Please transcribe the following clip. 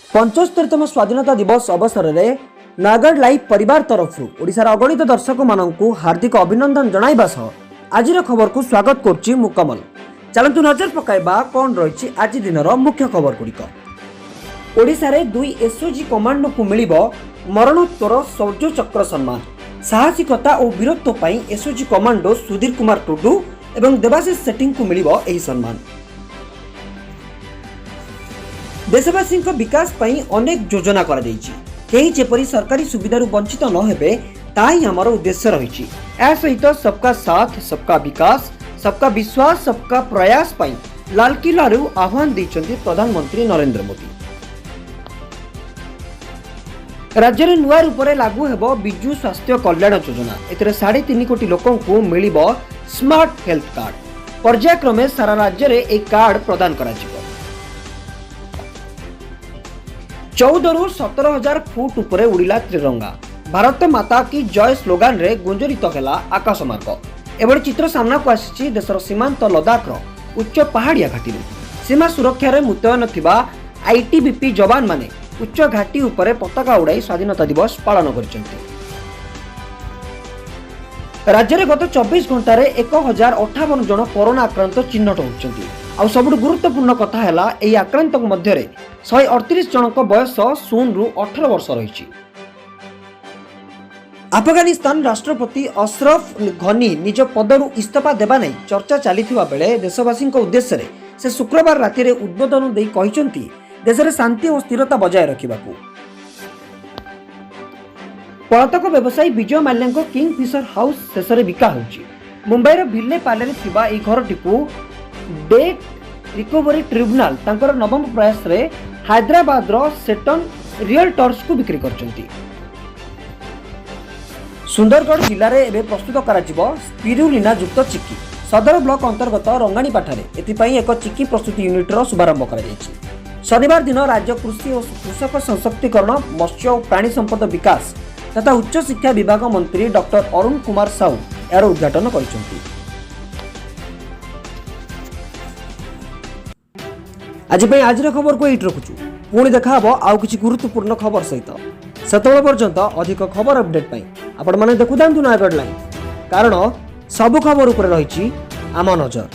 पंचस्तरीतम स्वाधीनता दिवस अवसर में नयागढ़ लाइव परिवार तरफ ओडिशार अगणित दर्शक मानू हार्दिक अभिनंदन जणाइबा सह आज खबर को स्वागत करुच्ची मु कमल। चलतु नजर पकाइबा कौन रही आज दिन मुख्य खबर गुड़िक। ओडिशा रे 2 एसओजी कमांडो को मिलिबो मरणोत्तर शौर्य चक्र सम्मान। साहसिकता और वीरत्व पई एसओजी कमांडो सुधीर कुमार टुडू एवं देवाशीष सेट्टी को मिलिबो एही सम्मान। देशवासी विकास पई अनेक योजना करा जायछि। केही जेपरि सरकारी सुविधारु वंचित न हेबे ताही हमर उद्देश्य रहिछि। ए सहित सबका साथ सबका विकास सबका विश्वास सबका प्रयास पई लालकिल्लारु आह्वान दैछन्ति प्रधानमंत्री नरेंद्र मोदी। राज्य में नुआ रूप से लागू हेबो बिजु स्वास्थ्य कल्याण योजना। एथिरे 3.5 कोटी लोकों को मिलिबो स्मार्ट हेल्थ कार्ड। पर्यायक्रमे सारा राज्य रे एक कार्ड प्रदान करा जिवो। 14 रु 17,000 फुट उपरे उड़िला त्रिरंगा। भारत माता की जय स्लोगान रे गुंजरित हेला आकाश मार्ग। एबडी चित्र सामना को आसी देशर सीमांत लद्दाख उच्च पहाड़िया घाटी। सीमा सुरक्षा रे मुतयन थिबा आईटीबीपी जवान माने उच्च घाटी उपरे पताका उड़ाई स्वाधीनता दिवस पालन करिसेंति। राज्य में गत 24 घंटा 1058 जन कोरोना आक्रांत चिन्हट होउछन्ति। आ सबुठ गुरुत्वपूर्ण कथा है यही आक्रांत मध्य 138 जन बयस 0 रु 18 वर्ष रही। अफगानिस्तान राष्ट्रपति अशरफ घनी निज पदरु इस्तीफा देवा नहीं चर्चा चली बेले देशवासी उद्देश्य से शुक्रवार राति रे उद्बोधन दे कहिसेंति देश में शांति और स्थिरता बजाय रखा। पलातक व्यवसायी विजय माल्या किंगफिशर हाउस शेष में बिका होछि। मुंबईर भिल्ले पाले थिबा एई घरटी डेट रिकवरी ट्रिब्यूनाल तांकर नवम प्रयास रे हैदराबाद रो सेटन रियल्टर्स को बिक्री करचंती। सुंदरगढ़ जिले में एबे प्रस्तुत कराजिबो स्पिरुलिना युक्त चिक्की। सदर ब्लॉक अंतर्गत रंगाणी पाठारे एथिपाई एक चिक्की प्रस्तुति यूनिट रो शुभारंभ करा जायछि। शनिवार दिन राज्य कृषि और कृषक सशक्तिकरण मत्स्य और प्राणी संपद विकास तथा उच्च शिक्षा विभाग मंत्री डॉक्टर अरुण कुमार साहू यार उद्घाटन करिसेंति। आज खबर को एट रखुचु। पुणी देखा हबो आउ किछि गुरुत्वपूर्ण खबर सहित। सेतबेले पर्यंत अधिक खबर अपडेट पई आपण माने देखु दांतु नयागढ़ लाइव, कारण सब खबर ऊपर रहिछि आम नजर।